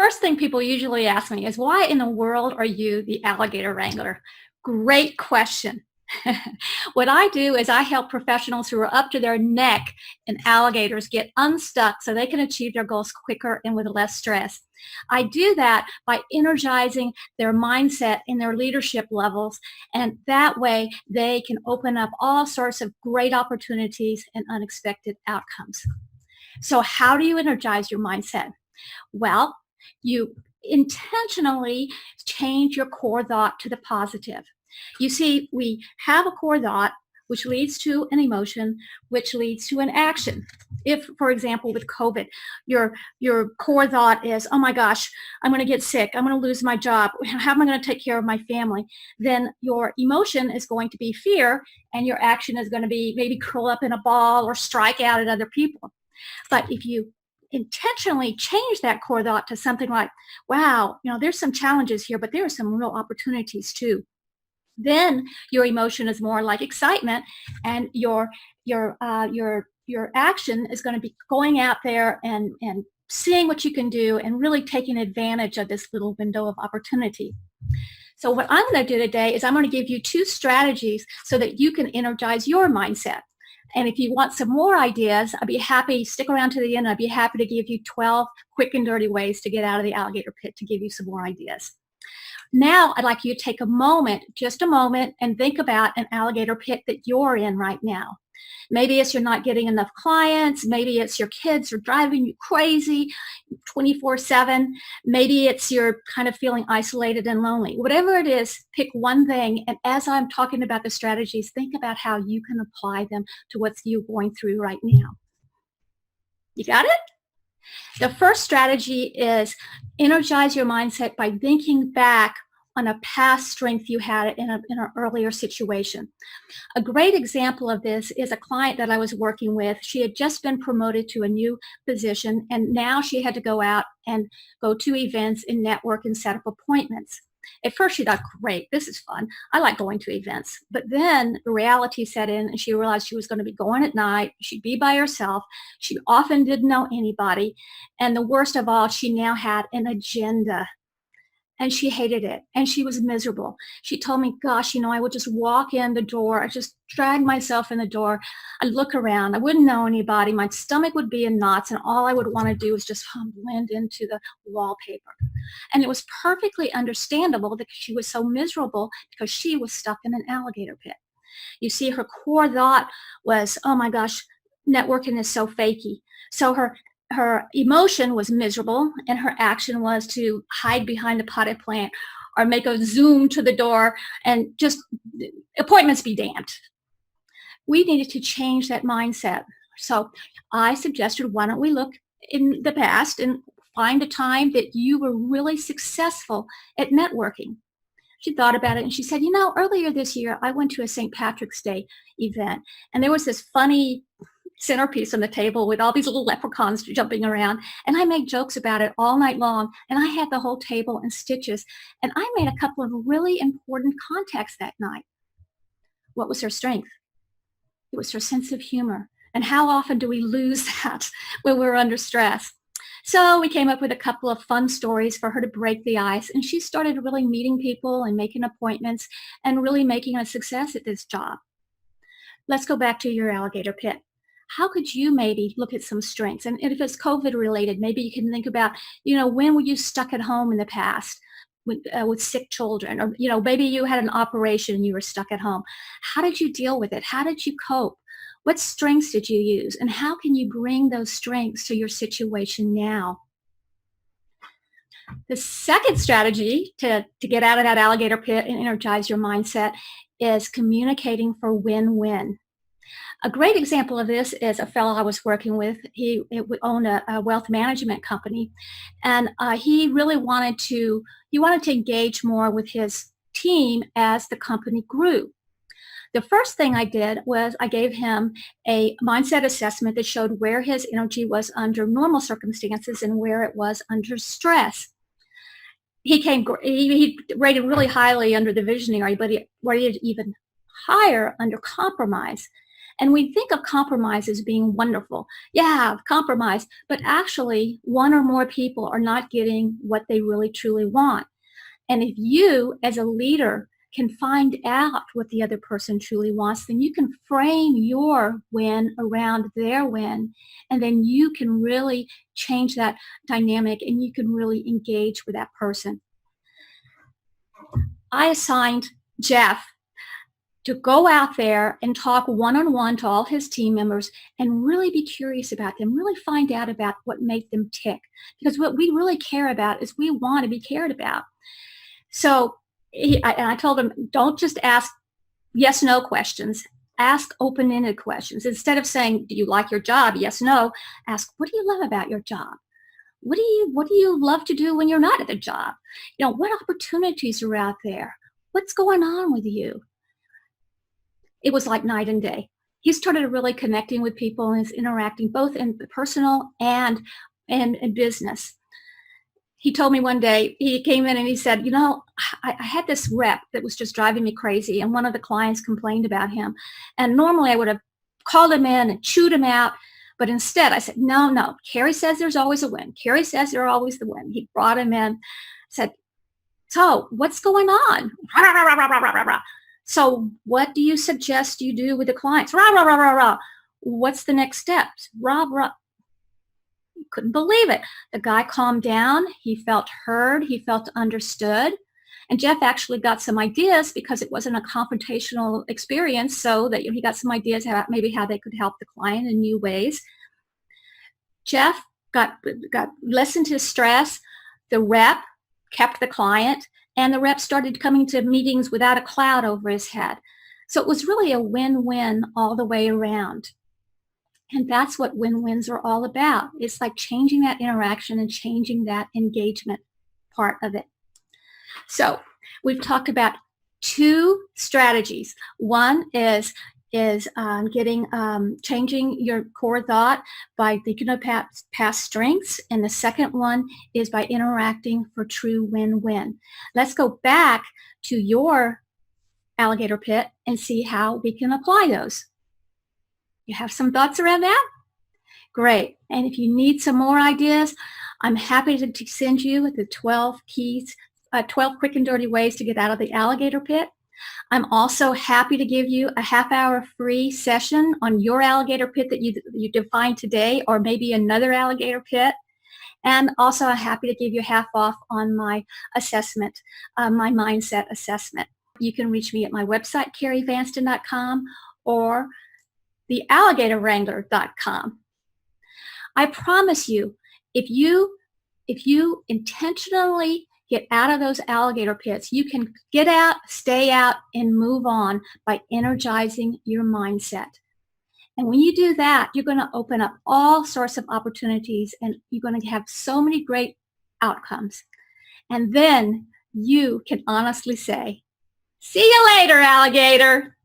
First thing people usually ask me is, why in the world are you the alligator wrangler? Great question. What I do is I help professionals who are up to their neck in alligators get unstuck so they can achieve their goals quicker and with less stress. I do that by energizing their mindset and their leadership levels, and that way they can open up all sorts of great opportunities and unexpected outcomes. So, how do you energize your mindset? Well, you intentionally change your core thought to the positive. You see, we have a core thought which leads to an emotion, which leads to an action. If, for example, with COVID, your core thought is, "Oh my gosh, I'm going to get sick. I'm going to lose my job. How am I going to take care of my family?" Then your emotion is going to be fear, and your action is going to be maybe curl up in a ball or strike out at other people. But if you intentionally change that core thought to something like, wow, there's some challenges here, but there are some real opportunities too. Then your emotion is more like excitement, and your action is going to be going out there and seeing what you can do and really taking advantage of this little window of opportunity. So what I'm going to do today is I'm going to give you two strategies so that you can energize your mindset. And if you want some more ideas, I'd be happy, stick around to the end. I'd be happy to give you 12 quick and dirty ways to get out of the alligator pit to give you some more ideas. Now, I'd like you to take a moment, just a moment, and think about an alligator pit that you're in right now. Maybe it's you're not getting enough clients. Maybe it's your kids are driving you crazy 24/7. Maybe it's you're kind of feeling isolated and lonely. Whatever it is, pick one thing. And as I'm talking about the strategies, think about how you can apply them to what's you going through right now. You got it? The first strategy is energize your mindset by thinking back on a past strength you had in an earlier situation. A great example of this is a client that I was working with. She had just been promoted to a new position, and now she had to go out and go to events and network and set up appointments. At first, she thought, great, this is fun. I like going to events. But then the reality set in, and she realized she was going to be going at night. She'd be by herself. She often didn't know anybody. And the worst of all, she now had an agenda. And she hated it, and she was miserable. She told me, gosh, I would just walk in the door. I just drag myself in the door. I'd look around. I wouldn't know anybody. My stomach would be in knots, and all I would want to do is just blend into the wallpaper. And it was perfectly understandable that she was so miserable because she was stuck in an alligator pit. You see, her core thought was, oh my gosh, networking is so fakey. So her emotion was miserable, and her action was to hide behind a potted plant or make a zoom to the door and just appointments be damned. We needed to change that mindset. So I suggested, why don't we look in the past and find a time that you were really successful at networking? She thought about it and she said, earlier this year, I went to a St. Patrick's Day event, and there was this funny centerpiece on the table with all these little leprechauns jumping around. And I made jokes about it all night long. And I had the whole table in stitches. And I made a couple of really important contacts that night. What was her strength? It was her sense of humor. And how often do we lose that when we're under stress? So we came up with a couple of fun stories for her to break the ice. And she started really meeting people and making appointments and really making a success at this job. Let's go back to your alligator pit. How could you maybe look at some strengths? And if it's COVID related, maybe you can think about, when were you stuck at home in the past with sick children? Or, maybe you had an operation and you were stuck at home. How did you deal with it? How did you cope? What strengths did you use? And how can you bring those strengths to your situation now? The second strategy to get out of that alligator pit and energize your mindset is communicating for win-win. A great example of this is a fellow I was working with. He owned a wealth management company, and he really wanted to engage more with his team as the company grew. The first thing I did was I gave him a mindset assessment that showed where his energy was under normal circumstances and where it was under stress. He rated really highly under the visionary, but he rated even higher under compromise. And we think of compromise as being wonderful. Yeah, compromise. But actually, one or more people are not getting what they really truly want. And if you, as a leader, can find out what the other person truly wants, then you can frame your win around their win. And then you can really change that dynamic and you can really engage with that person. I assigned Jeff to go out there and talk one-on-one to all his team members and really be curious about them, really find out about what made them tick. Because what we really care about is we want to be cared about. So I told him, don't just ask yes, no questions. Ask open-ended questions. Instead of saying, do you like your job? Yes, no. Ask, what do you love about your job? What do you love to do when you're not at the job? What opportunities are out there? What's going on with you? It was like night and day. He started really connecting with people and is interacting both in personal and in business. He told me one day, he came in and he said, I had this rep that was just driving me crazy, and one of the clients complained about him. And normally I would have called him in and chewed him out. But instead I said, no, Carrie says there's always a win. Carrie says there's always the win. He brought him in, said, so what's going on? Rah, rah, rah, rah, rah, rah, rah. So what do you suggest you do with the clients? Rah, rah, rah, rah, rah. What's the next steps? Rah, rah. Couldn't believe it. The guy calmed down. He felt heard. He felt understood. And Jeff actually got some ideas because it wasn't a confrontational experience, so that he got some ideas about maybe how they could help the client in new ways. Jeff got listened to stress. The rep kept the client, and the rep started coming to meetings without a cloud over his head. So it was really a win-win all the way around. And that's what win-wins are all about. It's like changing that interaction and changing that engagement part of it. So we've talked about two strategies. One is changing your core thought by thinking of past strengths. And the second one is by interacting for true win-win. Let's go back to your alligator pit and see how we can apply those. You have some thoughts around that? Great. And if you need some more ideas, I'm happy to send you the 12 keys, 12 quick and dirty ways to get out of the alligator pit. I'm also happy to give you a half-hour free session on your alligator pit that you defined today, or maybe another alligator pit. And also I'm happy to give you half off on my assessment, my mindset assessment. You can reach me at my website, carrievanston.com, or thealligatorwrangler.com. I promise you, if you intentionally get out of those alligator pits, you can get out, stay out, and move on by energizing your mindset. And when you do that, you're going to open up all sorts of opportunities, and you're going to have so many great outcomes. And then you can honestly say, see you later, alligator.